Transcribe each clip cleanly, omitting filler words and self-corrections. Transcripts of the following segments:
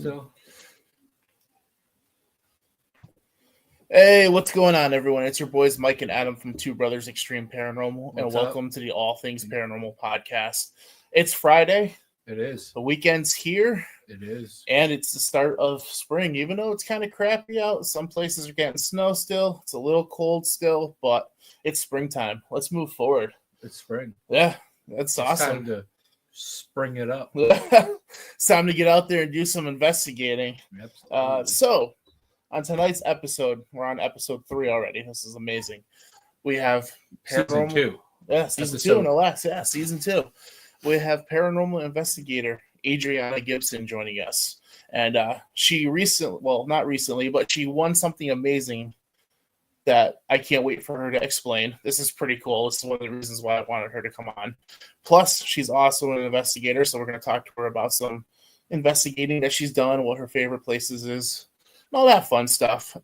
still? Hey, what's going on, everyone? It's your boys Mike and Adam from Two Brothers Extreme Paranormal, and welcome to the All Things Paranormal podcast. It's Friday. It is. The weekend's here. It is. And it's the start of spring, even though it's kind of crappy out. Some places are getting snow still. It's a little cold still, but it's springtime. Let's move forward. It's spring. Yeah, that's awesome. It's time to spring it up. It's time to get out there and do some investigating. Absolutely. So, on tonight's episode, we're on episode 3 already. This is amazing. We have Season 2. Yeah, season 2 no less. Yeah, season 2. We have paranormal investigator Adrianna Gibson joining us. And she not recently, but she won something amazing that I can't wait for her to explain. This is pretty cool. This is one of the reasons why I wanted her to come on. Plus, she's also an investigator, so we're going to talk to her about some investigating that she's done, what her favorite places is, and all that fun stuff.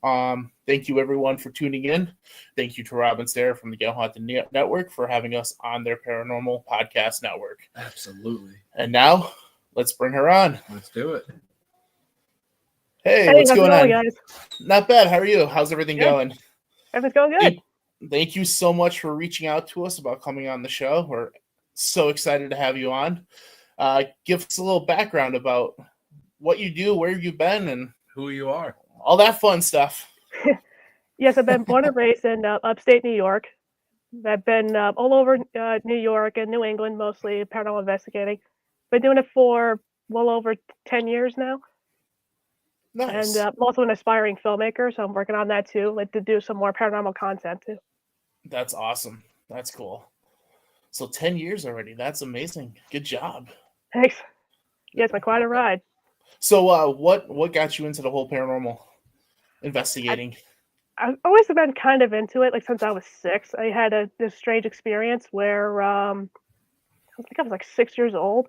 Thank you, everyone, for tuning in. Thank you to Robin Sarah from the Get Haunted Network for having us on their paranormal podcast network. Absolutely. And now, let's bring her on. Let's do it. Hey, what's going on? Guys? Not bad. How are you? How's everything going? Everything's going good. Thank you so much for reaching out to us about coming on the show. We're so excited to have you on. Give us a little background about what you do, where you've been, and who you are. All that fun stuff. Yes, I've been born and raised in Upstate New York. I've been all over New York and New England, mostly paranormal investigating. Been doing it for well over 10 years now. Nice. And I'm also an aspiring filmmaker, so I'm working on that too, like to do some more paranormal content too. That's awesome. That's cool. So 10 years already. That's amazing. Good job. Thanks. Yeah, it's been quite a ride. So what got you into the whole paranormal investigating? I've always been kind of into it, like since I was 6. I had this strange experience where I think I was like 6 years old.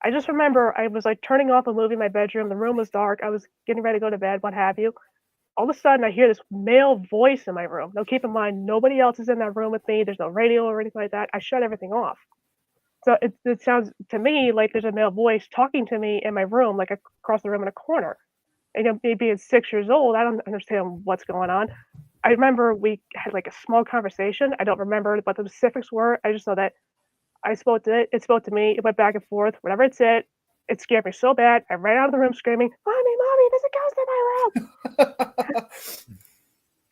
I just remember I was like turning off a movie in my bedroom. The room was dark. I was getting ready to go to bed, what have you. All of a sudden, I hear this male voice in my room. Now, keep in mind, nobody else is in that room with me. There's no radio or anything like that. I shut everything off. So it sounds to me like there's a male voice talking to me in my room, like across the room in a corner. And me being 6 years old, I don't understand what's going on. I remember we had like a small conversation. I don't remember what the specifics were. I just know that I spoke to it. It spoke to me. It went back and forth. Whatever it said, it scared me so bad. I ran out of the room screaming, "Mommy, there's a ghost in my room!"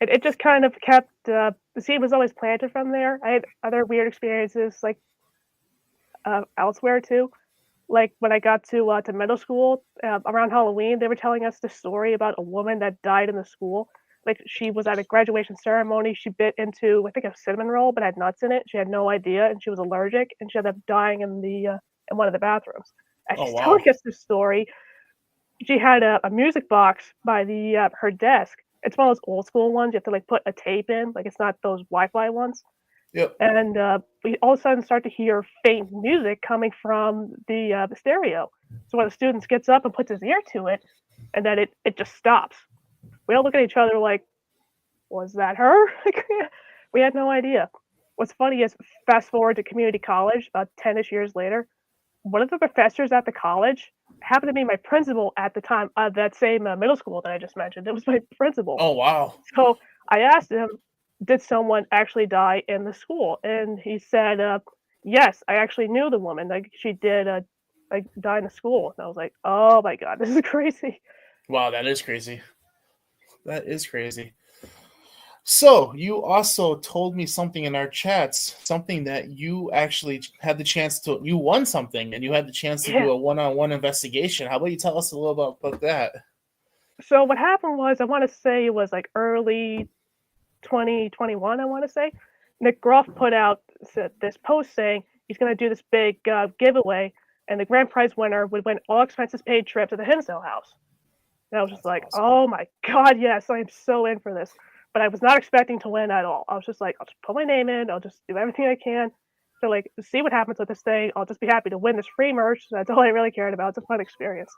It just kind of kept. The seed was always planted from there. I had other weird experiences like elsewhere too. Like when I got to middle school around Halloween, they were telling us this story about a woman that died in the school. Like she was at a graduation ceremony. She bit into, I think, a cinnamon roll, but had nuts in it. She had no idea, and she was allergic, and she ended up dying in one of the bathrooms. As she's telling us this story, she had a music box by her desk. It's one of those old school ones. You have to like put a tape in, like it's not those Wi-Fi ones. Yep. And we all of a sudden start to hear faint music coming from the stereo. So one of the students gets up and puts his ear to it, and then it just stops. We all look at each other like, was that her? We had no idea. What's funny is, fast forward to community college, about 10-ish years later, one of the professors at the college happened to be my principal at the time of that same middle school that I just mentioned. It was my principal. Oh, wow. So I asked him, did someone actually die in the school? And he said, yes, I actually knew the woman. Like she did die in the school. And I was like, oh my God, this is crazy. Wow, that is crazy. That is crazy. So you also told me something in our chats, something that you actually had the chance to, you won something and you had the chance to do a one-on-one investigation. How about you tell us a little about that? So what happened was, I want to say it was like early 2021, I want to say. Nick Groff put out this post saying he's going to do this big giveaway, and the grand prize winner would win all expenses paid trip to the Hinsdale House. And I was just like, awesome. Oh my God, yes, I am so in for this. But I was not expecting to win at all. I was just like, I'll just put my name in. I'll just do everything I can to like see what happens with this thing. I'll just be happy to win this free merch. That's all I really cared about. It's a fun experience.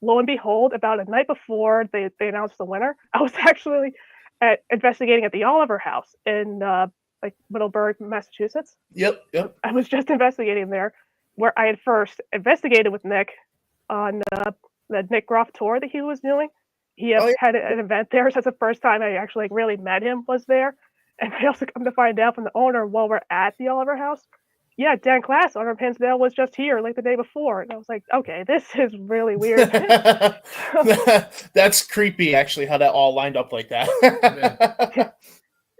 Lo and behold, about a night before they announced the winner, I was actually investigating at the Oliver House in like Middleburg, Massachusetts. Yep. I was just investigating there, where I had first investigated with Nick on the Nick Groff tour that he was doing. He Oh, yeah. had an event there, so that's the first time I actually really met him was there. And I also come to find out from the owner while we're at the Oliver House, yeah, Dan Class, owner of Hinsdale, was just here like the day before. And I was like, okay, this is really weird. That's creepy, actually, how that all lined up like that. Yeah.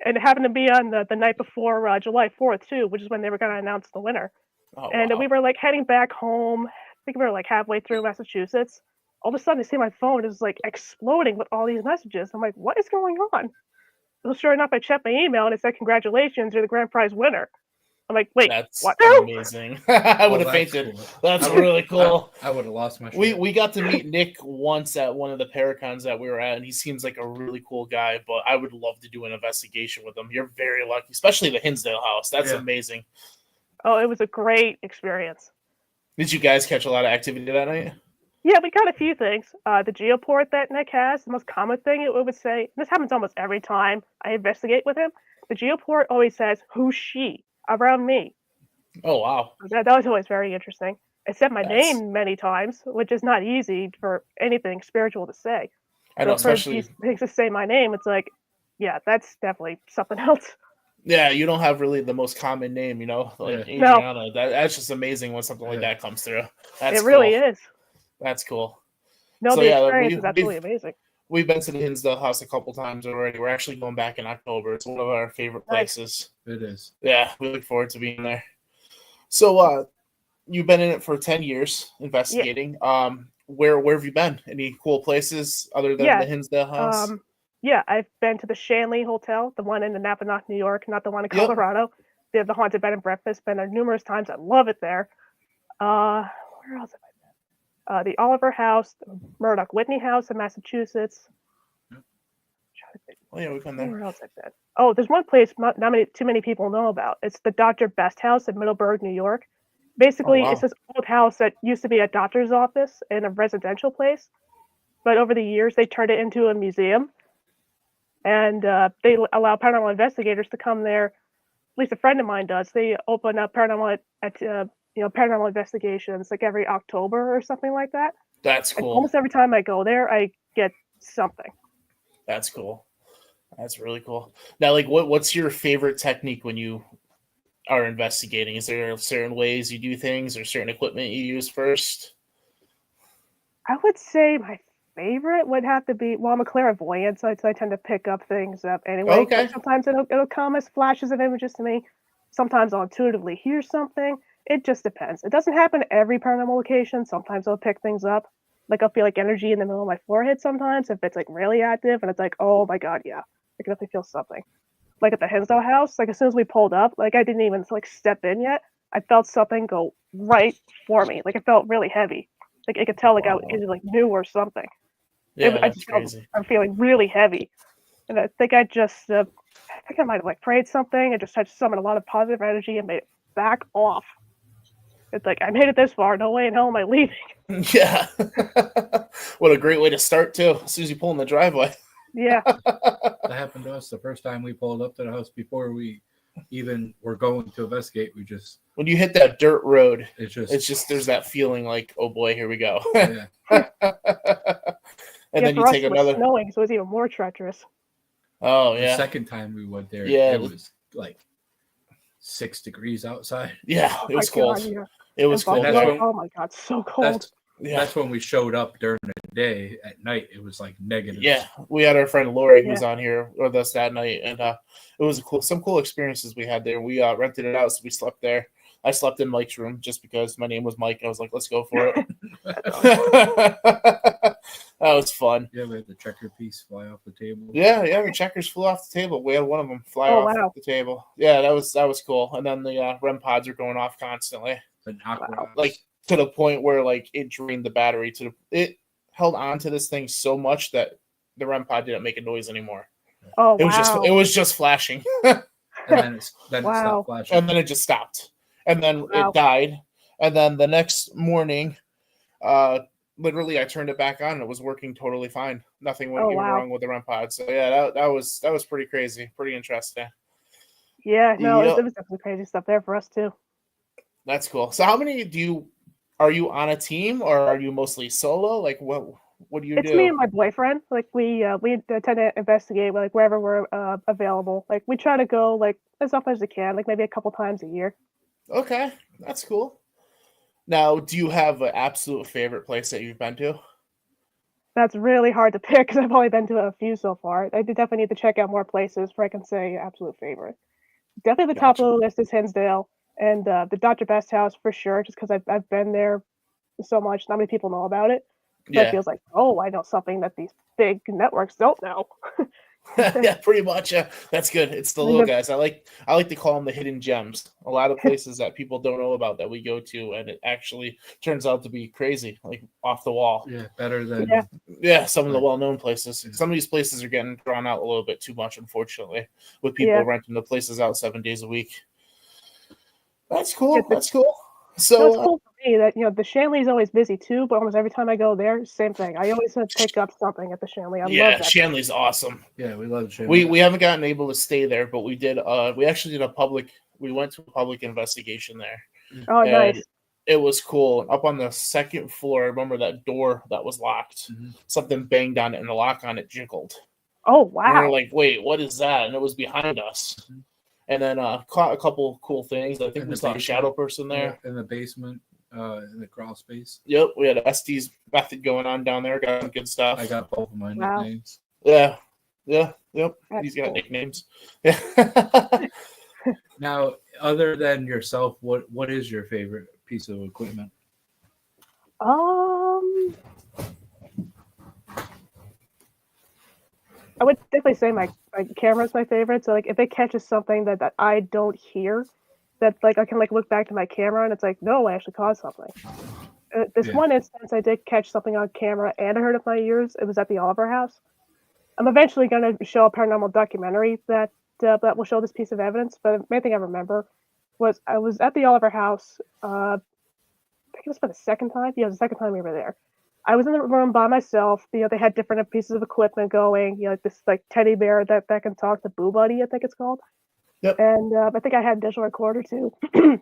And it happened to be on the night before July 4th, too, which is when they were going to announce the winner. Oh, And wow. we were like heading back home. I think we were like halfway through Massachusetts. All of a sudden, I see my phone is like exploding with all these messages. I'm like, what is going on? Well, sure enough, I checked my email and it said, congratulations, you're the grand prize winner. I'm like, wait, That's what? amazing. I would have fainted. Cool. That's really cool. I would have lost my shit. We got to meet Nick once at one of the Paracons that we were at, and he seems like a really cool guy, but I would love to do an investigation with him. You're very lucky, especially the Hinsdale House. That's amazing. Oh, it was a great experience. Did you guys catch a lot of activity that night? Yeah, we got a few things. The geoport that Nick has, the most common thing it would say, this happens almost every time I investigate with him. The geoport always says, who's she? Around me. Oh, wow. That was always very interesting. It said my name many times, which is not easy for anything spiritual to say. I know, especially for these things to say my name, it's like, yeah, that's definitely something else. Yeah, you don't have really the most common name, you know, like Adrianna. No. That's just amazing when something like that comes through. That's it really is. That's cool. No, the experience is absolutely amazing. We've been to the Hinsdale House a couple times already. We're actually going back in October. It's one of our favorite places. It is. Yeah, we look forward to being there. So, you've been in it for 10 years investigating. Yeah. Where have you been? Any cool places other than the Hinsdale House? Yeah, I've been to the Shanley Hotel, the one in Napanoch, New York, not the one in Colorado. Yep. They have the haunted bed and breakfast. Been there numerous times. I love it there. Where else have I been? The Oliver House, the Murdoch Whitney House in Massachusetts. Oh yeah, we've been there. Where else I've been? Oh, there's one place not too many people know about. It's the Dr. Best House in Middleburg, New York. Basically, it's this old house that used to be a doctor's office in a residential place, but over the years they turned it into a museum, and they allow paranormal investigators to come there. At least a friend of mine does. They open up paranormal paranormal investigations like every October or something like that. That's cool. And almost every time I go there, I get something. That's cool. That's really cool. Now, like, what's your favorite technique when you are investigating? Is there certain ways you do things or certain equipment you use first? I would say my favorite would have to be, well, I'm a clairvoyant, so I tend to pick up things up anyway. Okay. Like sometimes it'll come as flashes of images to me. Sometimes I'll intuitively hear something. It just depends. It doesn't happen at every paranormal location. Sometimes I'll pick things up. Like I'll feel like energy in the middle of my forehead sometimes if it's like really active, and it's like, oh my god, yeah, I can definitely feel something. Like at the Hinsdale House, like as soon as we pulled up, like I didn't even like step in yet, I felt something go right for me. Like it felt really heavy. Like I could tell like I either like knew or something. Yeah, that's crazy. I'm feeling really heavy, and I think I might have like prayed something and just had to summon a lot of positive energy and made it back off. It's like I made it this far. No way in hell am I leaving. Yeah. What a great way to start too. As soon as you pull in the driveway. Yeah. That happened to us the first time we pulled up to the house before we even were going to investigate. We just when you hit that dirt road, it's just there's that feeling like, oh boy, here we go. Yeah. And then you take another. It was snowing, so it was even more treacherous. Oh yeah. The second time we went there, it was like 6 degrees outside. Yeah, it was cold. God, yeah. It was cold. Oh my god, so cold. That's when we showed up during the day. At night, it was like negative. Yeah, we had our friend Lori who was on here with us that night, and it was some cool experiences we had there. We rented it out, so we slept there. I slept in Mike's room just because my name was Mike. I was like, let's go for it. That was fun. Yeah, we had the checker piece fly off the table. Yeah, the checkers flew off the table. We had one of them fly off the table. Yeah, that was cool. And then the REM pods are going off constantly. Like to the point where like it drained the battery. It held on to this thing so much that the REM pod didn't make a noise anymore. Oh, it was just flashing. And then it stopped flashing. And then it just stopped. And then it died. And then the next morning, literally I turned it back on and it was working totally fine. Nothing went wrong with the REM pod. So yeah, that was pretty crazy, pretty interesting. Yeah, no, it was definitely crazy stuff there for us too. That's cool. So how many do you are you on a team or are you mostly solo? Like what do you It's do? me and my boyfriend. Like we tend to investigate like wherever we're available. Like we try to go like as often as we can, like maybe a couple times a year. Okay, that's cool. Now, do you have an absolute favorite place that you've been to? That's really hard to pick because I've only been to a few so far. I definitely need to check out more places before I can say absolute favorite. Definitely the top Gotcha. of the list is Hinsdale and the Dr. Best house for sure, just because I've been there so much. Not many people know about it. So it Yeah. feels like, oh, I know something that these big networks don't know. Yeah, pretty much. Yeah, that's good. It's the And little the- guys. I like to call them the hidden gems. A lot of places that people don't know about that we go to, and it actually turns out to be crazy, like off the wall. Yeah, better than Yeah. Yeah, some of the Right. well-known places. Yeah. Some of these places are getting drawn out a little bit too much, unfortunately, with people Yeah. renting the places out 7 days a week. That's cool. Yeah, That's cool. So it's So, cool for me that the Shanley's always busy too, but almost every time I go there, same thing. I always pick up something at the Shanley. I yeah, love that. Shanley's awesome. yeah, we love Shanley. We haven't gotten able to stay there, but we did. We actually did we went to a public investigation there. Oh, And nice. it was cool. Up on the second floor, I remember that door that was locked. Mhm. Something banged on it, and the lock on it jiggled. Oh, And we were wow. like, "Wait, what is that?" And it was behind us. Mhm. And then caught a couple cool things. I think In we the saw a basement. shadow person there. in the basement, in the crawl space. Yep, we had Estes method going on down there. Got some good stuff. I got both of my Wow. nicknames. Yeah, yep. That's He's got cool. nicknames. Yeah. Now, other than yourself, what is your favorite piece of equipment? I would definitely say my camera's my favorite. So like if it catches something that I don't hear, that like I can like look back to my camera and it's like, no, I actually caught something. This Yeah. one instance, I did catch something on camera and I heard it with my ears. It was at the Oliver House. I'm eventually going to show a paranormal documentary that will show this piece of evidence. But the main thing I remember was I was at the Oliver House. I think it was for the second time. Yeah, it was the second time we were there. I was in the room by myself. They had different pieces of equipment going. Like this like teddy bear that can talk, the Boo Buddy, I think it's called. Yep. And I think I had a digital recorder too. And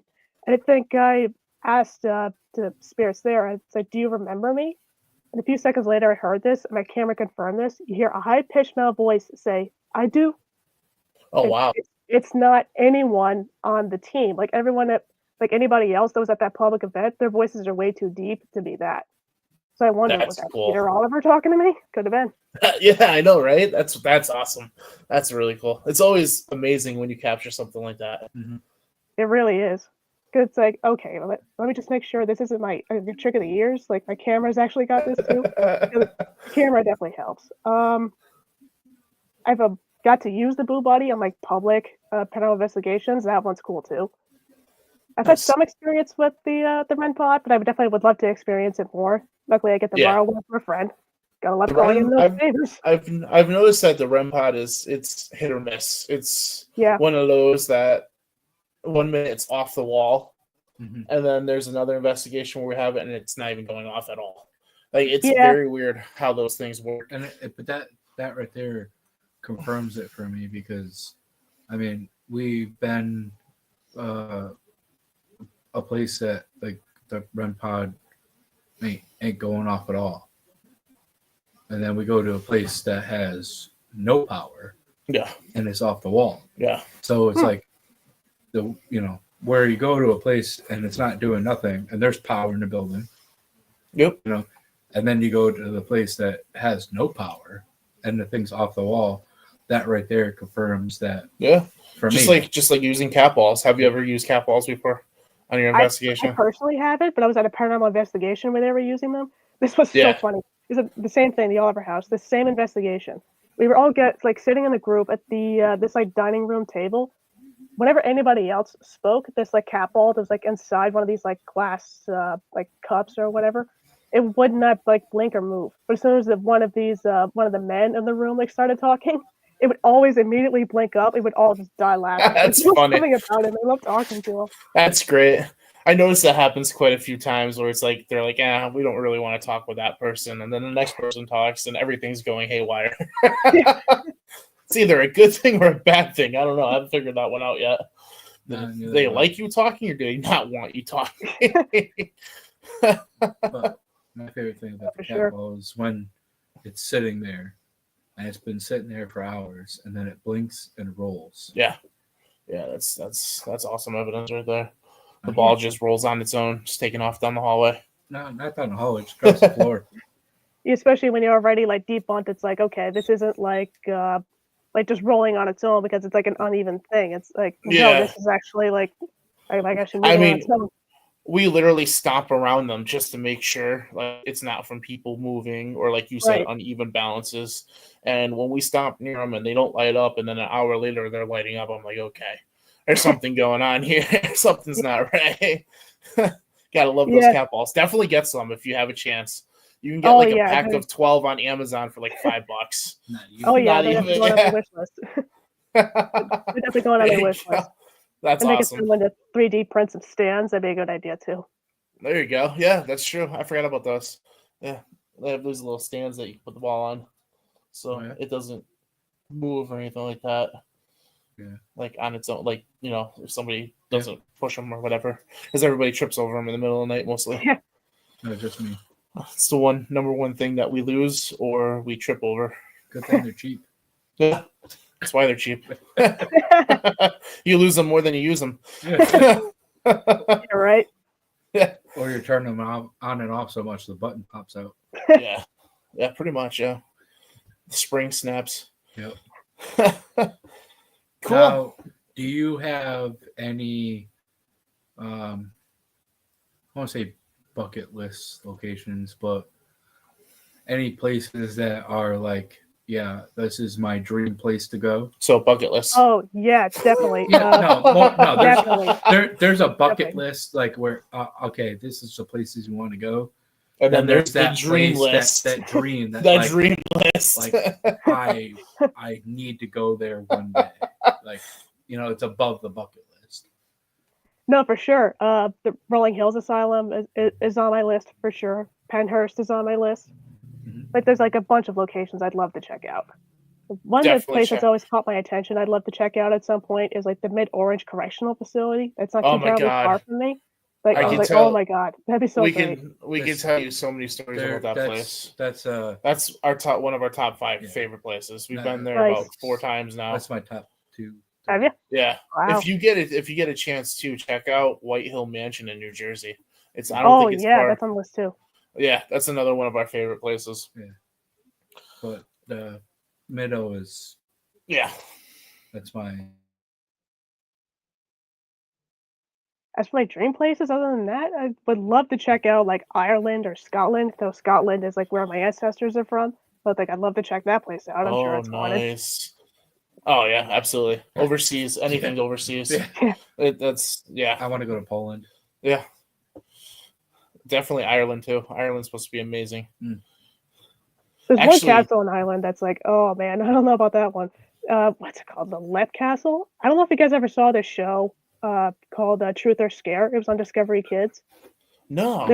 I think I asked the spirits there. I said, "Do you remember me?" And a few seconds later, I heard this, and my camera confirmed this. You hear a high-pitched male voice say, "I do." Oh wow. It's not anyone on the team. Like everyone that, like anybody else that was at that public event, their voices are way too deep to be that. So I wonder, was That's that cool. Peter Oliver talking to me? Could have been. Yeah, I know, right? That's awesome. That's really cool. It's always amazing when you capture something like that. It really is. 'Cause it's like, okay, well, let me just make sure this isn't my trick of the ears. Like my camera's actually got this too. The camera definitely helps. I've got to use the Boo Buddy on like public paranormal investigations. That one's cool too. I've had Nice. some experience with the REM pod, but I definitely would love to experience it more. Luckily, I get to Yeah. borrow one from a friend. Gotta love The calling in REM, those favors. I've noticed that the REM pod it's hit or miss. It's Yeah. one of those that 1 minute it's off the wall, Mhm. and then there's another investigation where we have it and it's not even going off at all. Like it's Yeah. very weird how those things work. And but that right there confirms it for me because, I mean, we've been a place that like the REM pod ain't going off at all, and then we go to a place that has no power Yeah, and it's off the wall. yeah, So it's like where you go to a place and it's not doing nothing and there's power in the building, yep. and then you go to the place that has no power and the thing's off the wall. That right there confirms that Yeah, for just me. like using cat balls. Have you ever used cat balls before on your I investigation? personally haven't, but I was at a paranormal investigation where they were using them. This was Yeah. so funny. It was the same thing, the Oliver House, the same investigation. We were all sitting in the group at the this like dining room table. Whenever anybody else spoke, this like cat ball that was like inside one of these like glass like cups or whatever, it would not like blink or move. But as soon as one of the men in the room like started talking, it would always immediately blink up. It would all just die laughing. That's There was funny. something about him. I love talking to him. That's great. I noticed that happens quite a few times where it's like they're like, we don't really want to talk with that person, and then the next person talks and everything's going haywire. It's either a good thing or a bad thing. I don't know. I haven't figured that one out yet. No, Do neither they have I. like you talking or do they not want you talking? But my favorite thing about the For cat sure. ball is when it's sitting there and it's been sitting there for hours and then it blinks and rolls. Yeah, that's awesome evidence right there. The ball just rolls on its own, just taking off down the hallway. No, not down the hallway, just across the floor. Especially when you're already like debunked, it's like, okay, this isn't like just rolling on its own because it's like an uneven thing. It's like, Yeah. no, this is actually like I should move I on mean, its own. we literally stop around them just to make sure like it's not from people moving or, like you said, Right. uneven balances. And when we stop near them and they don't light up, and then an hour later they're lighting up, I'm like, okay, there's something going on here. Something's not right. Gotta love those cat balls. Definitely get some if you have a chance. You can get a pack of 12 on Amazon for like $5. Oh yeah, Not they're even, definitely going on their wish list. They're definitely going on their wish list. That's and they awesome. can send 3D prints of stands. That'd be a good idea too. There you go. Yeah, that's true. I forgot about those. Yeah, they have those little stands that you can put the ball on, so it doesn't move or anything like that. Yeah, like on its own. Like, you know, if somebody doesn't push them or whatever, because everybody trips over them in the middle of the night mostly. Yeah. No, just me. It's the number one thing that we lose or we trip over. Good thing they're cheap. Yeah, that's why they're cheap. You lose them more than you use them. You're right. Yeah. Or you're turning them on and off so much the button pops out. Yeah, pretty much. Yeah, the spring snaps. Yep. Cool. Now, do you have any? I won't say bucket list locations, but any places that are like, yeah, this is my dream place to go. So bucket list. Oh yeah, definitely. Definitely. There's a bucket Definitely. list like where okay, this is the places you want to go. And then there's that the dream place, list. that dream, that like, dream list. Like I need to go there one day. Like, you know, it's above the bucket list. No, for sure. The Rolling Hills Asylum is on my list for sure. Penhurst is on my list. Mm-hmm. Like, there's like a bunch of locations I'd love to check out. One of the places that's always caught my attention I'd love to check out at some point is like the Mid-Orange Correctional Facility. It's not too terribly far from me. Like, I was like, oh my god, that'd be so great. We can tell you so many stories about that place. That's one of our top 5 favorite places. We've been there about 4 times now. That's my top 2. Have you? Yeah. Wow. If you get a chance to check out White Hill Mansion in New Jersey, I don't think it's far. That's on the list too. Yeah, that's another one of our favorite places. Yeah, but the Meadow is. Yeah, that's my. As for my dream places, other than that, I would love to check out like Ireland or Scotland. Though Scotland is like where my ancestors are from, but like I'd love to check that place out. I'm sure it's nice. Oh yeah, absolutely. Overseas, anything overseas. Yeah. I want to go to Poland. Yeah, definitely Ireland too. Ireland's supposed to be amazing. There's one castle in Ireland that's like, oh man, I don't know about that one. What's it called? The Lep Castle. I don't know if you guys ever saw this show called Truth or Scare. It was on Discovery Kids. No.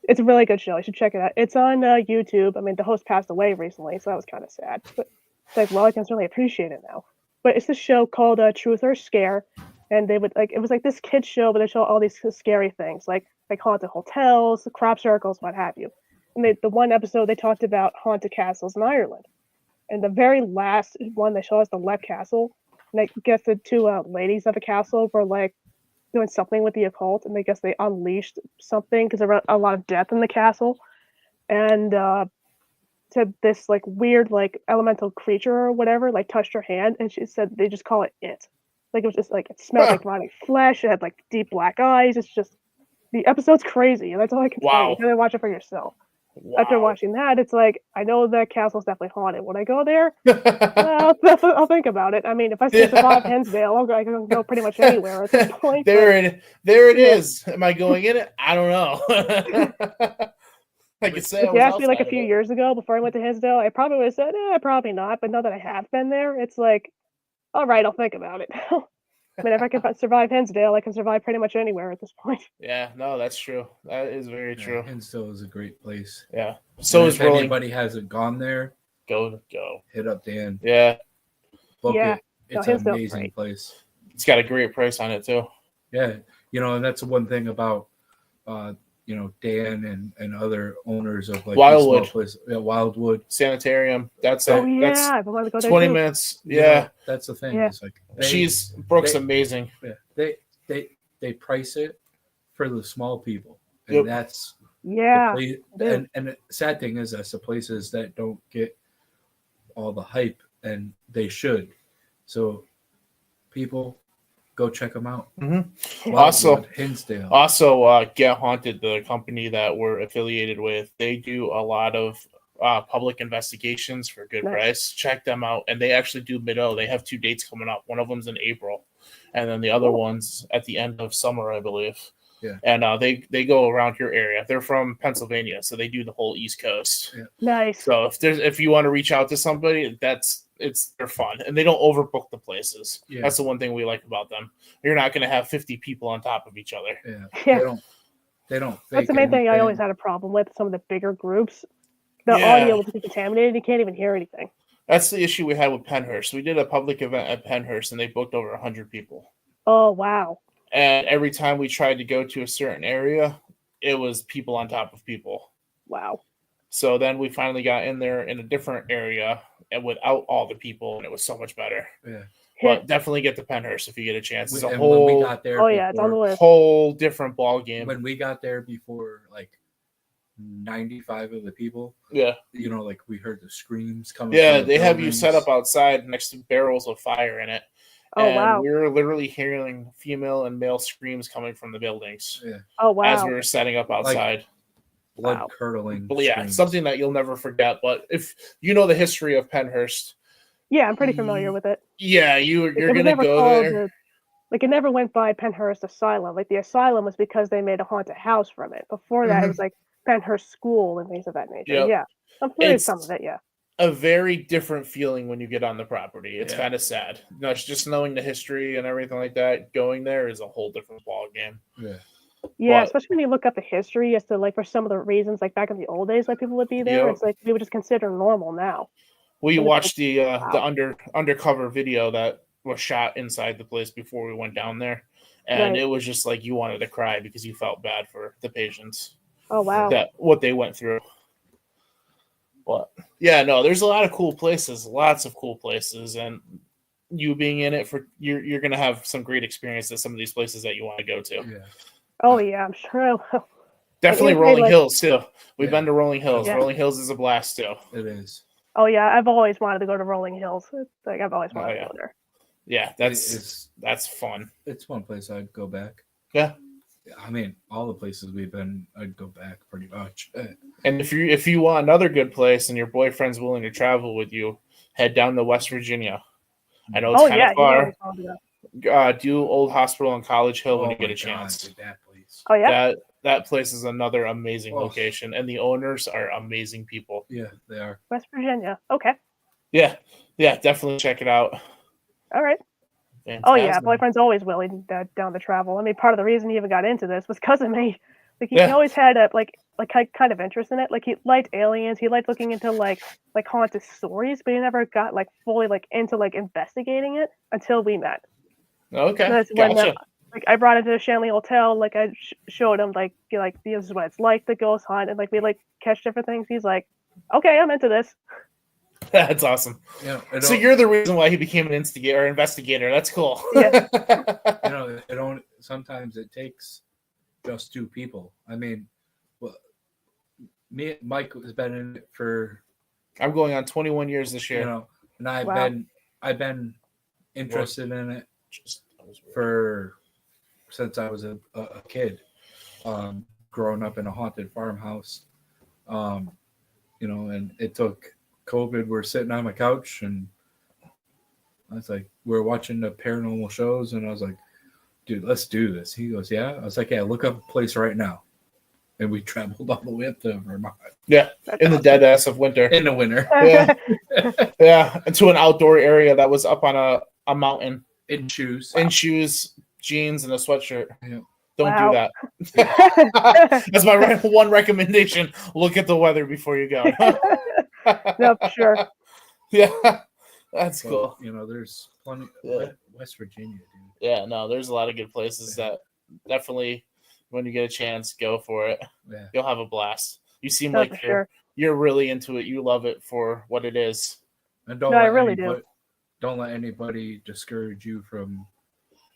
It's a really good show. You should check it out. It's on YouTube. I mean, the host passed away recently, so that was kind of sad. But it's like, well, I can certainly appreciate it now. But it's this show called Truth or Scare, and they would it was like this kids show, but they show all these scary things, like haunted hotels, crop circles, what have you. And the one episode they talked about haunted castles in Ireland, and the very last one they show us the Lep Castle. And I guess the 2 ladies of the castle were like doing something with the occult, and I guess they unleashed something because there was a lot of death in the castle, and said this like weird like elemental creature or whatever like touched her hand, and she said they just call it. Like it was just like it smelled like rotting flesh. It had like deep black eyes. It's just the episode's crazy, and that's all I can tell you. You gotta watch it for yourself. Wow. After watching that, it's like I know that castle's definitely haunted. When I go there, I'll think about it. I mean, if I survive Hinsdale, I can go pretty much anywhere at this point. There it is. Am I going in it? I don't know. I could say if you asked me like a few years ago before I went to Hinsdale, I probably would have said, probably not. But now that I have been there, it's like, all right, I'll think about it. I mean, if I can survive Hinsdale, I can survive pretty much anywhere at this point. Yeah, no, that's true. That is very true. Hinsdale is a great place. Yeah. So if anybody hasn't gone there, go. Hit up Dan. Yeah. Book it. It's an amazing place. It's got a great price on it too. Yeah, and that's one thing about, Dan and other owners of like Wildwood. these small places, Wildwood Sanitarium. That's Oh it. yeah, That's I want to go there 20 too. minutes. you Yeah. know, that's the thing. Yeah. It's like Brooke's they- amazing. yeah, they price it for the small people, and Yep. that's Yeah. the place. And the sad thing is that's the places that don't get all the hype, and they should. So people go check them out. Mm-hmm. Wildwood, Hinsdale. Also, Get Haunted, the company that we're affiliated with, they do a lot of public investigations for good Nice. price. Check them out. And they actually do mid-O. They have 2 dates coming up. One of them's in April, and then the other one's at the end of summer, I believe. Yeah. And they go around your area. They're from Pennsylvania, so they do the whole East Coast. Yeah. Nice. So if you want to reach out to somebody, they're fun, and they don't overbook the places. Yeah. That's the one thing we like about them. You're not going to have 50 people on top of each other. Yeah. Yeah. They don't. That's the fake main thing I anything. always had a problem with. Some of the bigger groups, the Yeah. audio would be contaminated. You can't even hear anything. That's the issue we had with Pennhurst. We did a public event at Pennhurst, and they booked over 100 people. Oh wow. And every time we tried to go to a certain area, it was people on top of people. Wow. So then we finally got in there in a different area and without all the people, and it was so much better. Yeah. But definitely get to Pennhurst if you get a chance. It's a And when we whole, got there, Oh yeah, it's on the list. whole different ball game. when we got there before like 95 of the people, Yeah. like we heard the screams coming. Yeah, from the they have you set buildings. up outside next to barrels of fire in it. Oh And wow. we were literally hearing female and male screams coming from the buildings Oh wow. as we were setting up outside. blood Wow. curdling. But yeah, screams. something that you'll never forget. But if you know the history of Pennhurst, Yeah, I'm pretty familiar with it. yeah, you're It was gonna never go called there. like it never went by Pennhurst Asylum. Like the asylum was because they made a haunted house from it. Before that, it was like Pennhurst School and things of that nature. Yep. Yeah, I'm familiar with It's- some of it. Yeah. A very different feeling when you get on the property. It's Yeah. kind of sad. No, it's just knowing the history and everything like that. Going there is a whole different ball game. Yeah. Yeah, But- especially when you look up the history as to like for some of the reasons, like back in the old days, why people would be there. Yep. It's like we would just consider normal now. We It's watched the wow. undercover video that was shot inside the place before we went down there, and Right. it was just like you wanted to cry because you felt bad for the patients Oh wow. that what they went through. But yeah, no, there's a lot of cool places, lots of cool places, and you being in it for you're gonna have some great experience at some of these places that you want to go to. Yeah. Oh yeah, I'm sure I will. Definitely it's Rolling like- Hills too. We've Yeah. been to Rolling Hills. Yeah. Rolling Hills is a blast too. It is. Oh yeah, I've always wanted to go to Rolling Hills. It's like I've always wanted yeah. to go there. Yeah, that's fun. It's one place I'd go back. Yeah. I mean, all the places we've been, I'd go back pretty much. And if you want another good place and your boyfriend's willing to travel with you, head down to West Virginia. I know it's Oh kind yeah, of far. always wanted to go. Do Old Hospital on College Hill when Oh you get my a chance. God, dude, that place. Oh yeah. That place is another amazing Oh. location, and the owners are amazing people. Yeah, they are. West Virginia. Okay. Yeah, definitely check it out. All right. Oh yeah, Fantastic. boyfriend's always willing down to travel. I mean, part of the reason he even got into this was because of me. Like he Yeah. always had a kind of interest in it. Like he liked aliens. He liked looking into like haunted stories, but he never got like fully like into like investigating it until we met. Okay, And that's when gotcha. like I brought him to the Shanley Hotel. Like I showed him like this is what it's like to ghost hunt, and like we like catch different things. He's like, okay, I'm into this. That's awesome. So you're the reason why he became an investigator. That's cool. Yeah. it only sometimes it takes just 2 people. I mean, well, Mike has been in it for I'm going on 21 years this year. and I've Wow. been interested in it for since I was a kid, growing up in a haunted farmhouse. And it took COVID. We're sitting on my couch, and I was like, we're watching the paranormal shows, and I was like, dude, let's do this. He goes, yeah. I was like, yeah, look up a place right now. And we traveled all the way up to Vermont Yeah, That's in the awesome. dead ass of winter. in the winter. Yeah. Yeah, into an outdoor area that was up on a mountain. In shoes. In shoes, jeans, and a sweatshirt. Yeah. Don't Wow. do that. That's my one recommendation. Look at the weather before you go. No, for sure. Yeah, that's So, cool. there's plenty. Yeah. West Virginia, dude. Yeah, no, there's a lot of good places that definitely when you get a chance, go for it. Yeah. You'll have a blast. You seem No, like for sure. you're really into it. You love it for what it is. And No, I really do. Don't let anybody discourage you from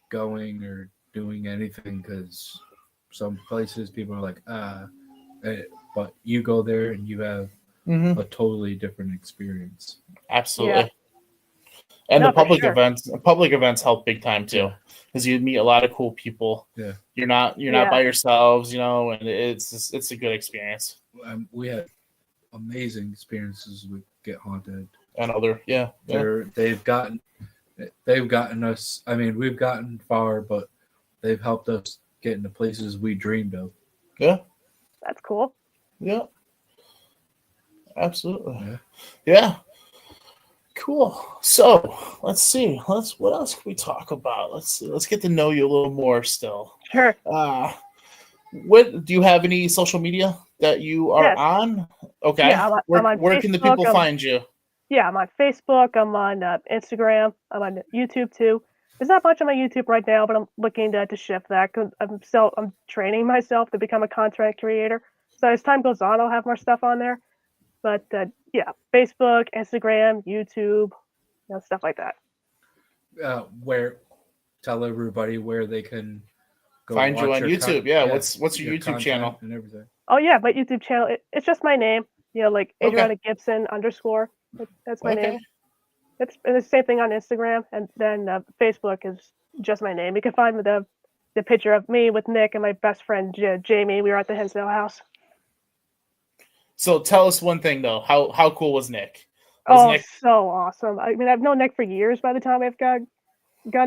going or doing anything, because some places people are like, but you go there and you have a totally different experience. Absolutely. Yeah. And No, the for sure. public events help big time too, because you meet a lot of cool people. Yeah. You're not by yourselves, and it's a good experience. We had amazing experiences with Get Haunted. And other, They've gotten us. I mean, we've gotten far, but they've helped us get into places we dreamed of. Yeah. That's cool. Yeah. Absolutely. Yeah. Yeah. Cool. So let's see. What else can we talk about? Let's see. Let's get to know you a little more still. Sure. What do you have any social media that you are on? Okay. Yeah, I'm on where can the people find you? Yeah, I'm on Facebook. I'm on Instagram. I'm on YouTube too. There's not much on my YouTube right now, but I'm looking to shift that because I'm training myself to become a content creator. So as time goes on, I'll have more stuff on there. But yeah, Facebook, Instagram, YouTube, stuff like that. Tell everybody where they can go find you on YouTube. What's your YouTube channel and everything? Oh yeah, my YouTube channel. It's just my name. Like Adrianna Gibson _ That's my name. It's the same thing on Instagram, and then Facebook is just my name. You can find the picture of me with Nick and my best friend Jamie. We were at the Hinsdale House. So tell us one thing though. How cool was Nick? Nick... so awesome. I mean, I've known Nick for years by the time I've gone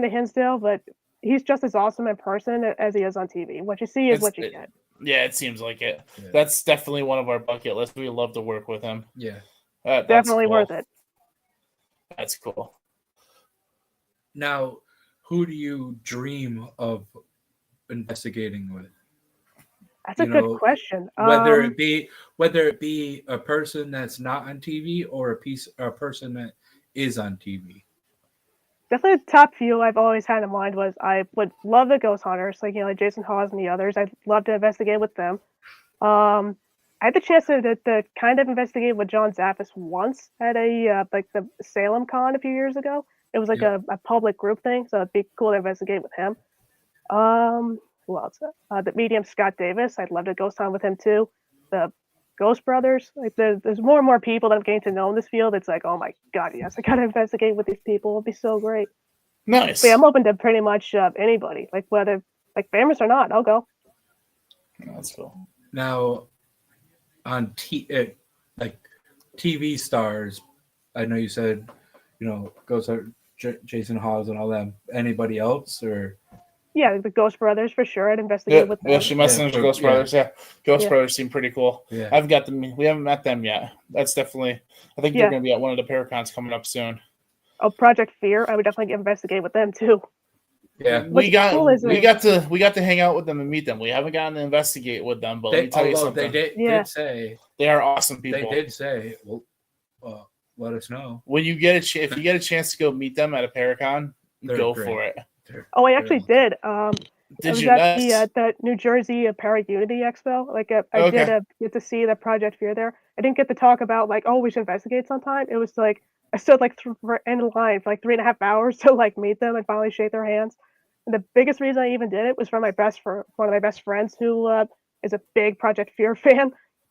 to Hinsdale, but he's just as awesome in person as he is on TV. What you see is what you get. Yeah, it seems like it. Yeah. That's definitely one of our bucket lists. We love to work with him. Yeah. That's definitely cool. worth it. That's cool. Now, who do you dream of investigating with? That's a good question. Whether it be a person that's not on TV or a person that is on TV. Definitely the top few I've always had in mind was I would love the ghost hunters, like Jason Hawes and the others. I'd love to investigate with them. I had the chance to kind of investigate with John Zaffis once at like the Salem Con a few years ago. It was like a public group thing, so it'd be cool to investigate with him. Who else? The medium Scott Davis. I'd love to ghost hunt with him too. The Ghost Brothers. Like there's more and more people that I'm getting to know in this field. It's like, oh my god, yes, I gotta investigate with these people. It'll be so great. Nice. But yeah, I'm open to pretty much anybody. Like whether famous or not, I'll go. That's cool. Now, on TV stars, I know you said, Ghost Jason Hawes and all them. Anybody else or? Yeah, the Ghost Brothers for sure. I'd investigate with them. Yeah, she messaged the Ghost Brothers. Yeah, Ghost Brothers seem pretty cool. Yeah, we haven't met them yet. That's definitely. I think they're going to be at one of the Paracons coming up soon. Oh, Project Fear. I would definitely investigate with them too. Yeah, we got to hang out with them and meet them. We haven't gotten to investigate with them, but let me tell you something. They did say they are awesome people. They did say, well, let us know when you get if you get a chance to go meet them at a Paracon. Go great. For it. I actually did. Did you at the New Jersey Para Unity Expo? Like I did get to see the Project Fear there. I didn't get to talk about we should investigate sometime. It was like I stood in line for 3.5 hours to meet them and finally shake their hands. And the biggest reason I even did it was from one of my best friends who is a big Project Fear fan.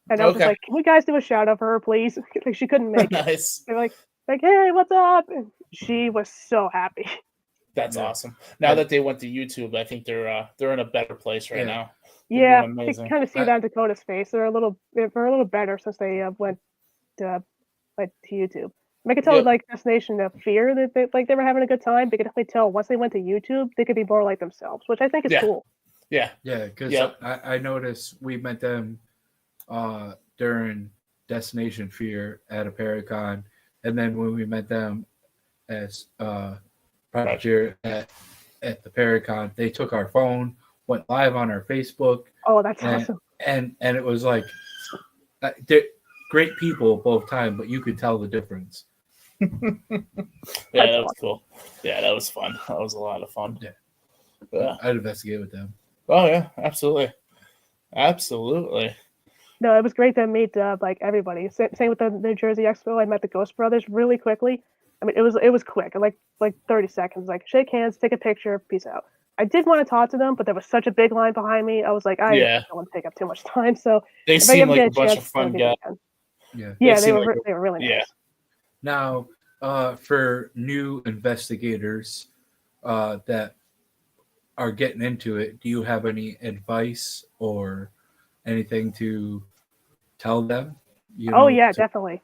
And I was just like, can we guys do a shout out for her, please? She couldn't make nice. it. They're like, hey, what's up? And she was so happy. That's awesome. Now that they went to YouTube, I think they're in a better place right now. Yeah, you can kind of see that in Dakota's face. They're a little better since they went to YouTube. I could tell Destination of Fear that they were having a good time. They could definitely tell once they went to YouTube, they could be more like themselves, which I think is cool. Yeah, because I noticed we met them during Destination Fear at a Paracon, and then when we met them as Project Fear at the Paracon, they took our phone, went live on our Facebook. Oh, that's awesome! And it was they're great people both times, but you could tell the difference. That was cool. Yeah, that was fun. That was a lot of fun. Yeah, I'd investigate with them. Oh yeah, absolutely. Absolutely. No, it was great to meet like everybody. Same with the New Jersey Expo. I met the Ghost Brothers really quickly. I mean, it was quick, like 30 seconds. Like shake hands, take a picture, peace out. I did want to talk to them, but there was such a big line behind me. I was like, I Yeah. don't want to take up too much time. So They if I seem ever like get a a bunch chance, of it's gonna fun be guys. weekend. Yeah. Yeah, seem they were really yeah. nice. Now, for new investigators that are getting into it, do you have any advice or anything to tell them? Oh yeah, definitely.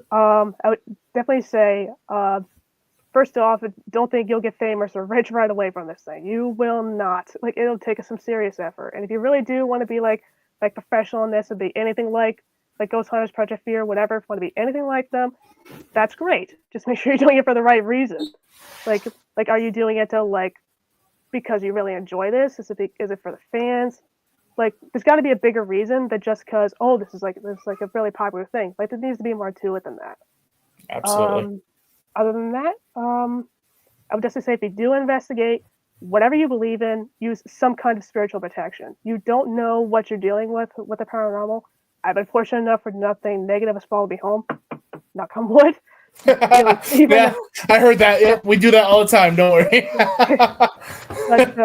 I would definitely say, first off, don't think you'll get famous or rich right away from this thing. You will not. Like it'll take some serious effort. And if you really do want to be like professional in this and be anything like Ghost Hunters, Project Fear, whatever, if you want to be anything like them, that's great. Just make sure you're doing it for the right reason. Like are you doing it to like because you really enjoy this? Is it for the fans? Like there's got to be a bigger reason than just because this is like a really popular thing. Like there needs to be more to it than that. Absolutely. Other than that, I would just say if you do investigate, whatever you believe in, use some kind of spiritual protection. You don't know what you're dealing with the paranormal. I've been fortunate enough for nothing negative has followed me home. Knock on wood. Yeah, I heard that. Yep, we do that all the time. Don't worry. But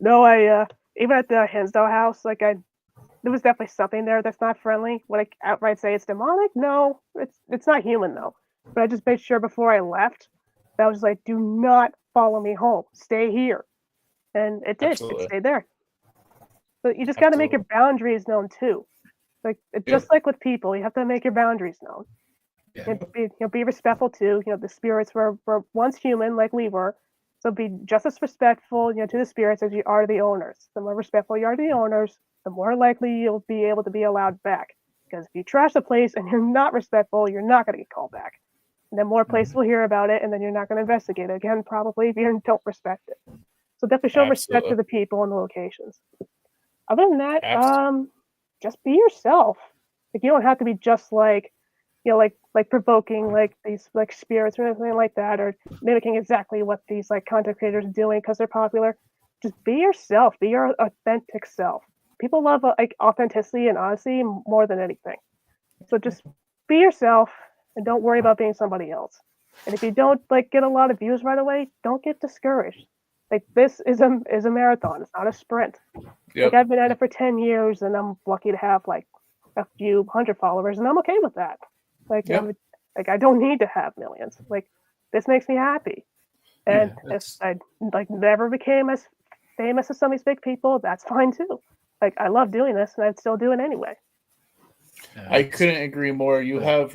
no, I even at the Hinsdale House, there was definitely something there that's not friendly. Would I outright say it's demonic? No, it's not human though. But I just made sure before I left that I was like, do not follow me home. Stay here. And it did. Absolutely. It stayed there. But you just got to make your boundaries known too. Just like with people, you have to make your boundaries known. Yeah. And be respectful too. The spirits were once human like we were. So be just as respectful, to the spirits as you are to the owners. The more respectful you are to the owners, the more likely you'll be able to be allowed back. Because if you trash the place and you're not respectful, you're not going to get called back. And then more places will hear about it, and then you're not going to investigate it again, probably, if you don't respect it. So definitely show respect to the people and the locations. Other than that, just be yourself. Like you don't have to be just like provoking like these like spirits or anything like that, or mimicking exactly what these like content creators are doing because they're popular. Just be yourself. Be your authentic self. People love like authenticity and honesty more than anything. So just be yourself and don't worry about being somebody else. And if you don't like get a lot of views right away, don't get discouraged. Like this is a marathon. It's not a sprint. Yep. Like I've been at it for 10 years and I'm lucky to have like a few hundred followers and I'm okay with that. Like I don't need to have millions. Like this makes me happy. And if I like never became as famous as some of these big people, that's fine too. Like I love doing this and I'd still do it anyway. I couldn't agree more. You have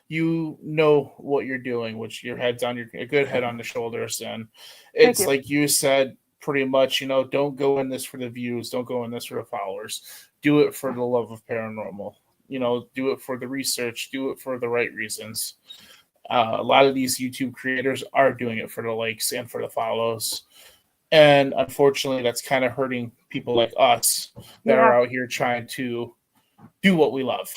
you know what you're doing, which your head's on a good head on the shoulders, and it's like you said, pretty much. Don't go in this for the views. Don't go in this for the followers. Do it for the love of paranormal. Do it for the research. Do it for the right reasons. A lot of these YouTube creators are doing it for the likes and for the follows, and unfortunately, that's kind of hurting people like us that are out here trying to do what we love.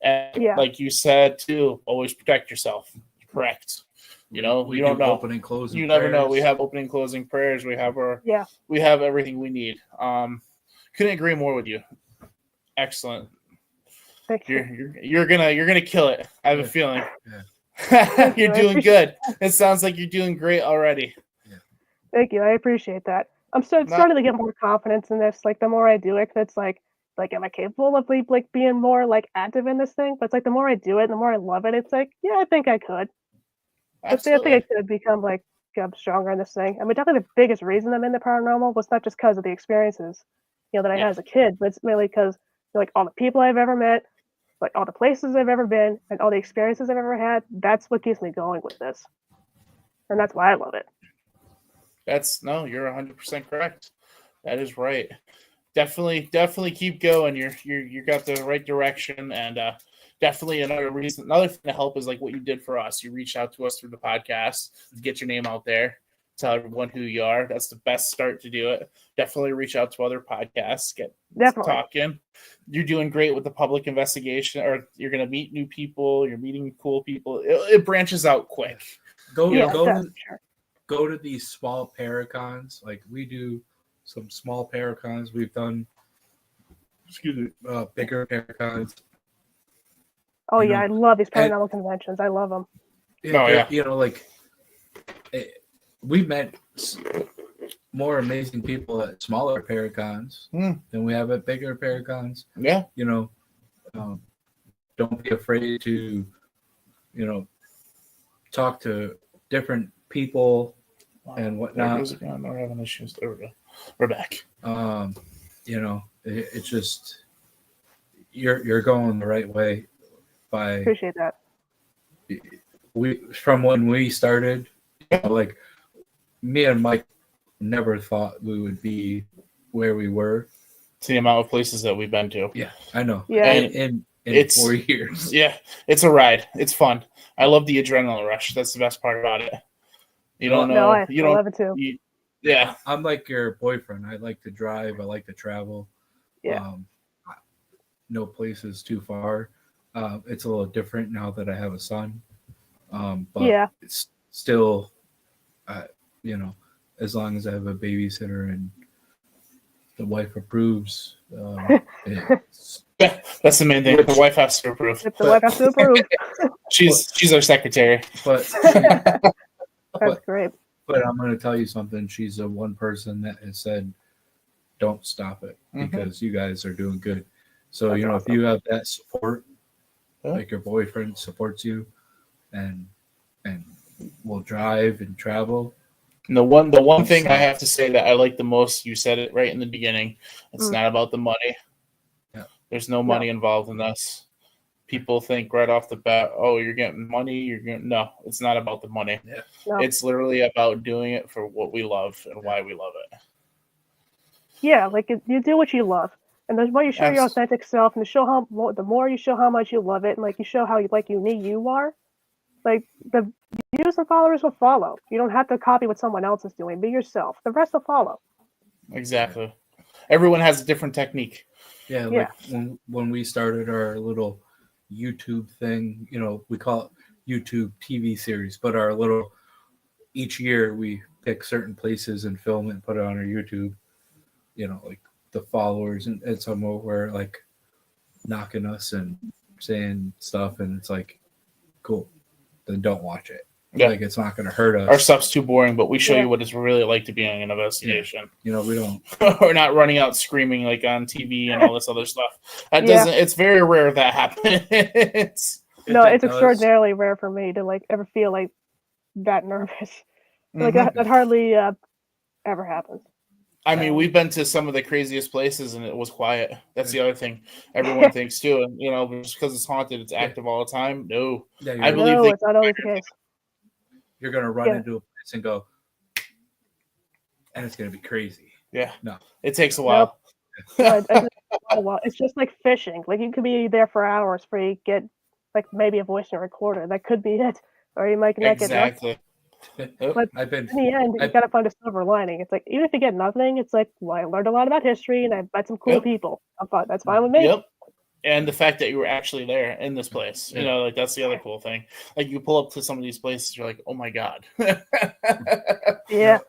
And like you said too, always protect yourself. Correct. You don't know. Opening, closing. You never know. We have opening, closing prayers. We have we have everything we need. Couldn't agree more with you. Excellent. Thank you. You're gonna kill it. I have a feeling. Yeah. You're doing good. It sounds like you're doing great already. Yeah. Thank you. I appreciate that. I'm starting to get more confidence in this. Like the more I do it, it's like am I capable of like being more like active in this thing? But it's like the more I do it, the more I love it. It's like, yeah, I think I could. Absolutely. I think I could become like stronger in this thing. I mean, definitely the biggest reason I'm in the paranormal was not just because of the experiences, that I had as a kid, but it's really because like all the people I've ever met, like all the places I've ever been, and all the experiences I've ever had. That's what keeps me going with this, and that's why I love it. You're 100% correct. That is right. Definitely keep going. You got the right direction, and definitely another thing to help is like what you did for us. You reached out to us through the podcast to get your name out there, tell everyone who you are. That's the best start to do it. Definitely reach out to other podcasts, get talking. You're doing great with the public investigation, or you're going to meet new people. You're meeting cool people. It branches out quick. Go to these small paracons. Like we do some small paracons. We've done bigger Paracons. Oh You yeah, know, I love these and- paranormal conventions. I love them. Yeah. You know, like we met more amazing people at smaller Paracons than we have at bigger Paracons. Yeah. You know, don't be afraid to, talk to different people and whatnot. There goes again. We're having issues. There we go. We're back. It's just you're going the right way by Appreciate that. from when we started. Like me and Mike never thought we would be where we were. It's the amount of places that we've been to. Yeah, I know. Yeah. In It's 4 years. Yeah, it's a ride. It's fun. I love the adrenaline rush. That's the best part about it. You don't know. No, I you don't. love it too. Yeah. I'm like your boyfriend. I like to drive. I like to travel. Yeah. No places too far. It's a little different now that I have a son. But Yeah. it's still, as long as I have a babysitter and the wife approves, it's, Yeah, that's the main thing. The wife has to approve. If the wife has to approve. She's our secretary. but That's great. but I'm going to tell you something. She's the one person that has said, "Don't stop it," because you guys are doing good. So That's if you have that support, Yeah. like your boyfriend supports you, and will drive and travel. And the one thing I have to say that I like the most, you said it right in the beginning. It's not about the money. Yeah. There's no money involved in this. People think right off the bat, oh, you're getting money. No, it's not about the money. Yeah. No. It's literally about doing it for what we love and why we love it. Yeah, like you do what you love, and the more you show your authentic self, and the more you show how much you love it, and like you show how unique you are, like the views and followers will follow. You don't have to copy what someone else is doing. Be yourself. The rest will follow. Exactly. Everyone has a different technique. Yeah, like when we started our little YouTube thing, we call it YouTube TV series, but our little each year we pick certain places and film it and put it on our YouTube. Like the followers and some were like knocking us and saying stuff, and it's like, cool, then don't watch it. Yeah. Like it's not going to hurt us. Our stuff's too boring, but we show you what it's really like to be in an investigation. We don't. We're not running out screaming like on TV and all this other stuff. That doesn't. It's very rare that happens. It's extraordinarily rare for me to like ever feel like that nervous. Like that hardly ever happens. I mean, we've been to some of the craziest places, and it was quiet. That's the other thing everyone thinks too. And just because it's haunted, it's active all the time. No, I believe it's not always the case. You're gonna run into a place and go, and it's gonna be crazy. Yeah, no, it takes a while. It's just like fishing. Like you could be there for hours before you get like maybe a voice in a recorder. That could be it, or you might not get nothing. But in the end, you gotta find a silver lining. It's like even if you get nothing, it's like, well, I learned a lot about history and I met some cool people. I thought that's fine with me. Yep. And the fact that you were actually there in this place, like that's the other cool thing. Like you pull up to some of these places, you're like, oh my god. Yeah.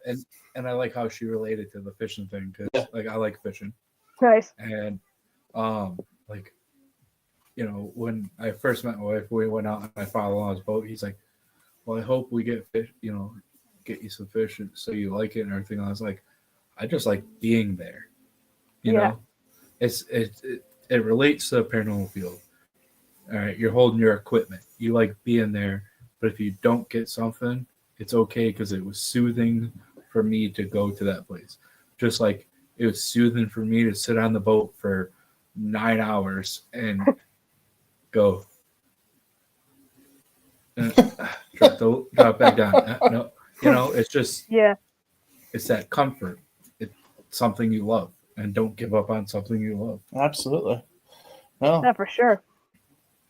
And I like how she related to the fishing thing because like I like fishing. Nice. And when I first met my wife, we went out and I followed on his boat. He's like, well, I hope we get fish, get you some fish so you like it and everything. I was like, I just like being there. You know, it relates to the paranormal field. All right, you're holding your equipment. You like being there, but if you don't get something, it's okay because it was soothing for me to go to that place. Just like it was soothing for me to sit on the boat for 9 hours and go. Drop back down. No, it's just it's that comfort. It's something you love, and don't give up on something you love. Absolutely. No. Yeah, for sure.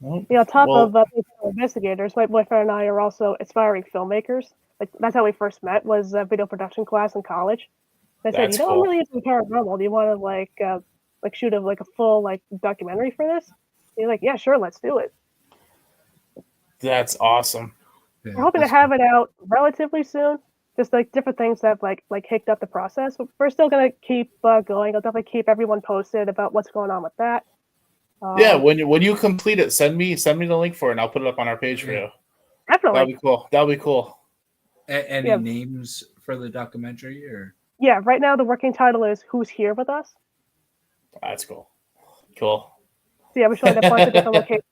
On top of investigators, my boyfriend and I are also aspiring filmmakers. Like that's how we first met. Was a video production class in college. I said, I'm really into paranormal. Do you want to shoot a full documentary for this? And he's like, yeah, sure, let's do it. That's awesome. We're hoping to have it out relatively soon, just like different things that have like hicked up the process. But we're still gonna keep going. I'll definitely keep everyone posted about what's going on with that. Yeah, when you complete it, send me the link for it, and I'll put it up on our page for you. Definitely. That'll be cool. Any names for the documentary, or? Yeah, right now the working title is "Who's Here with Us." That's cool. Cool. So yeah, we're showing a bunch of different locations.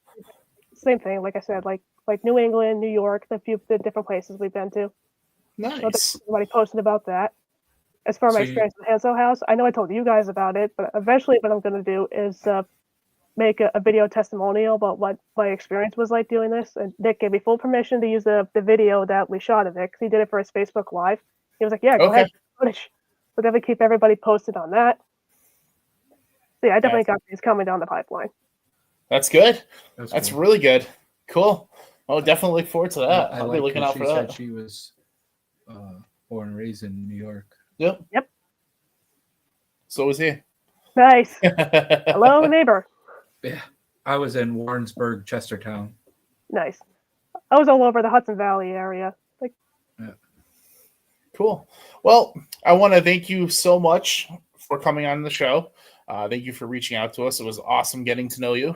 Same thing, like I said, like New England, New York, the different places we've been to. Nice. So everybody posted about that. As far as my experience with Hinsdale House, I know I told you guys about it, but eventually what I'm going to do is make a video testimonial about what my experience was like doing this. And Nick gave me full permission to use the video that we shot of it because he did it for his Facebook Live. He was like, yeah, go ahead. Footage. We'll definitely keep everybody posted on that. So yeah, I definitely got these coming down the pipeline. That's good. That's cool. Really good. Cool. I'll definitely look forward to that. I'll be looking out for that. She was born and raised in New York. Yep. So was he. Nice. Hello, neighbor. Yeah. I was in Warrensburg, Chestertown. Nice. I was all over the Hudson Valley area. Cool. Well, I want to thank you so much for coming on the show. Thank you for reaching out to us. It was awesome getting to know you.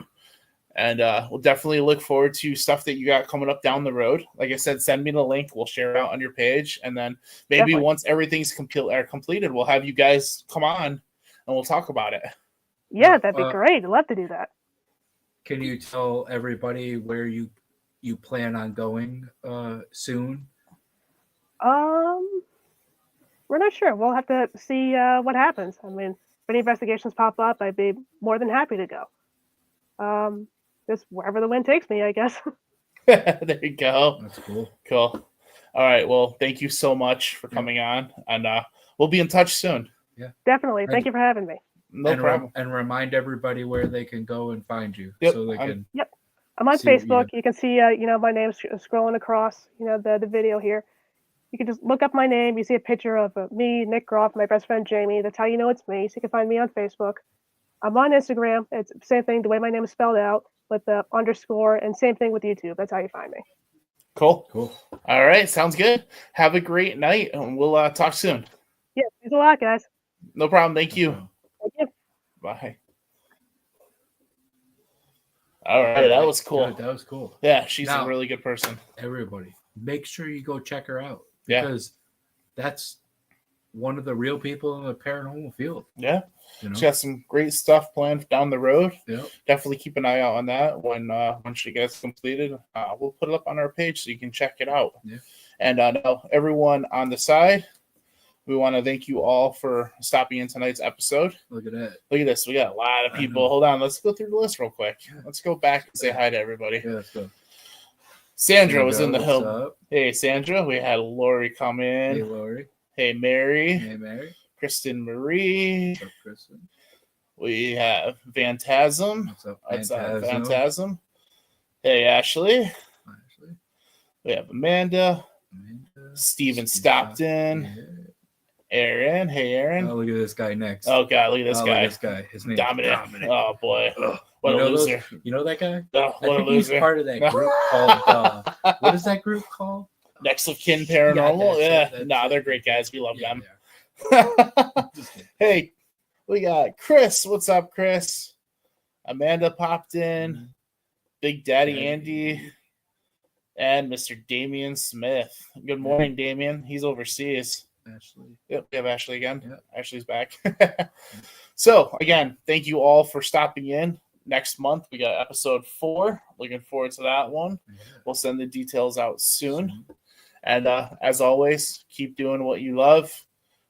And we'll definitely look forward to stuff that you got coming up down the road. Like I said, send me the link. We'll share it out on your page. And then maybe once everything's completed, we'll have you guys come on and we'll talk about it. Yeah, that'd be great. I'd love to do that. Can you tell everybody where you plan on going soon? We're not sure. We'll have to see what happens. I mean, if any investigations pop up, I'd be more than happy to go. Just wherever the wind takes me, I guess. There you go. That's cool. Cool. All right. Well, thank you so much for coming on, and we'll be in touch soon. Yeah, definitely. Thank you for having me. No problem. And remind everybody where they can go and find you, so they can. Yep. I'm on Facebook. You can see, my name scrolling across, the video here. You can just look up my name. You see a picture of me, Nick Groff, my best friend Jamie. That's how you know it's me. So you can find me on Facebook. I'm on Instagram. It's the same thing, the way my name is spelled out, with the underscore, and same thing with YouTube. That's how you find me. Cool. All right. Sounds good. Have a great night, and we'll talk soon. Yeah. Thanks a lot, guys. No problem. Thank you. Thank you. Bye. All right. That was cool. Good, that was cool. Yeah. She's a really good person. Everybody, make sure you go check her out. Yeah. Because that's one of the real people in the paranormal field. Yeah. She got some great stuff planned down the road. Yep. Definitely keep an eye out on that when she gets completed. We'll put it up on our page so you can check it out. Yeah. And now everyone on the side, we want to thank you all for stopping in tonight's episode. Look at that. Look at this. We got a lot of people. Hold on. Let's go through the list real quick. Let's go back and say hi to everybody. Yeah, let's go. Sandra was in the hill. Up? Hey, Sandra. We had Lori come in. Hey, Lori. Hey, Mary. Hey, Mary. Kristen Marie. What's up, Kristen? We have Phantasm. What's up, Phantasm? Hey, Ashley. We have Amanda. Steven Stockton. Yeah. Aaron. Hey, Aaron. Oh, look at this guy next. Oh, God. Look at this guy. His name Dominic. is Dominic. Oh, boy. What a loser. You know that guy? Oh, I what a think loser. he's part of that group called, what is that group called? Next of Kin Paranormal. Yeah, they're great guys. We love them. Yeah. Hey, we got Chris. What's up, Chris? Amanda popped in. Big Daddy Andy. And Mr. Damian Smith. Good morning, Damian. He's overseas. Ashley. Yep, we have Ashley again. Yep. Ashley's back. So, again, thank you all for stopping in. Next month, we got episode 4. Looking forward to that one. Yeah. We'll send the details out soon. And as always, keep doing what you love.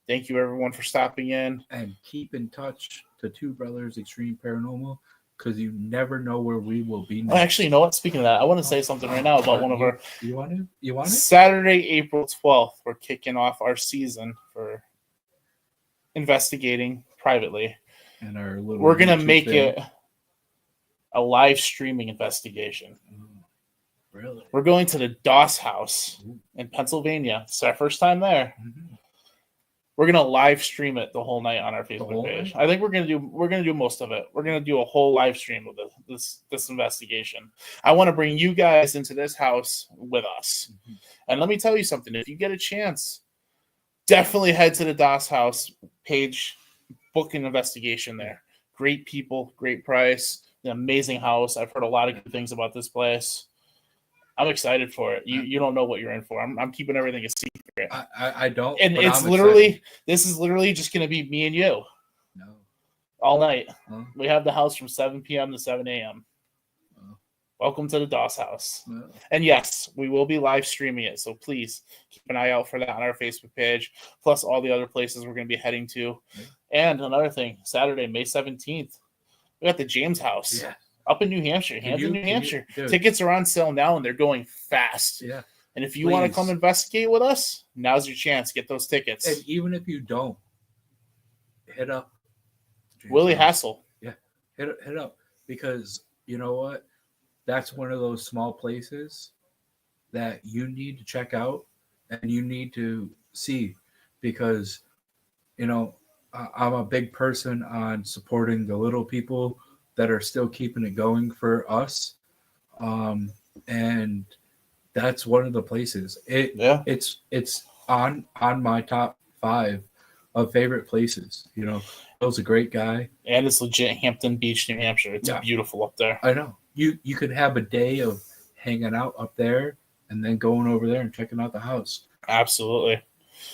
Thank you, everyone, for stopping in. And keep in touch to Two Brothers Extreme Paranormal, because you never know where we will be next. Oh, actually, you know what? Speaking of that, I want to say something right now about one of our... You want to? You want it? Saturday, April 12th, we're kicking off our season for investigating privately. And our little we're going to YouTube make thing. it a live streaming investigation. Really? We're going to the Doss House in Pennsylvania. It's our first time there. Mm-hmm. We're gonna live stream it the whole night on our Facebook page. I think we're gonna do most of it. We're gonna do a whole live stream of this investigation. I want to bring you guys into this house with us. Mm-hmm. And let me tell you something. If you get a chance, definitely head to the DOS House page, book an investigation there. Great people, great price, an amazing house. I've heard a lot of good things about this place. I'm excited for it. You don't know what you're in for. I'm keeping everything a secret. I don't. And but it's I'm literally, excited. this is literally just going to be me and you No. all night. Huh? We have the house from 7 p.m. to 7 a.m. Oh. Welcome to the DOS House. No. And yes, we will be live streaming it. So please keep an eye out for that on our Facebook page, plus all the other places we're going to be heading to. Yeah. And another thing, Saturday, May 17th, we got the James House up in New Hampshire, Hampton, New Hampshire. Tickets are on sale now and they're going fast. Yeah. And if you want to come investigate with us, now's your chance. Get those tickets. And even if you don't, hit up James Willie House. Hassel. Yeah, hit up, because you know what? That's one of those small places that you need to check out and you need to see, because you know I'm a big person on supporting the little people that are still keeping it going for us, and that's one of the places. It's on my top 5 of favorite places. You know, Bill's a great guy, and it's legit Hampton Beach, New Hampshire. It's beautiful up there. I know. You could have a day of hanging out up there and then going over there and checking out the house. Absolutely.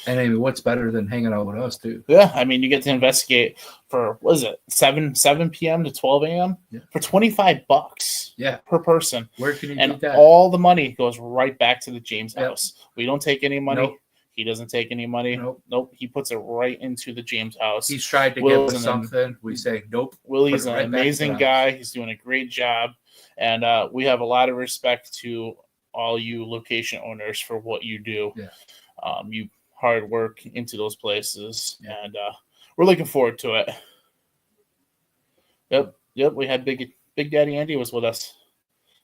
And I mean, what's better than hanging out with us too? Yeah, I mean, you get to investigate for, what is it, 7 p.m. to 12 a.m. For $25 per person. Where can you and get that? All the money goes right back to the James House. We don't take any money. Nope. He doesn't take any money. Nope. He puts it right into the James House. He's tried to give us something. We say nope. Willie's an amazing guy. He's doing a great job. And we have a lot of respect to all you location owners for what you do. Yeah. You hard work into those places. Yeah. And we're looking forward to it. Yep. We had Big Daddy Andy was with us.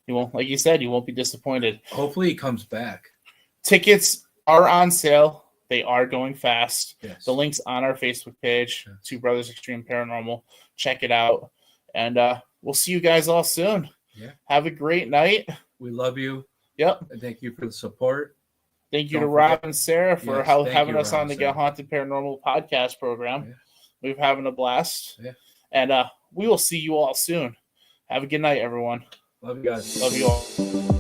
You won't, like you said, you won't be disappointed. Hopefully he comes back. Tickets are on sale. They are going fast. Yes. The link's on our Facebook page, Two Brothers Extreme Paranormal. Check it out. And we'll see you guys all soon. Yeah. Have a great night. We love you. Yep. And thank you for the support. Thank you to Rob and Sarah for having us on the Get Haunted Paranormal podcast program. Yeah. We're having a blast. Yeah. And we will see you all soon. Have a good night, everyone. Love you guys. Love you all.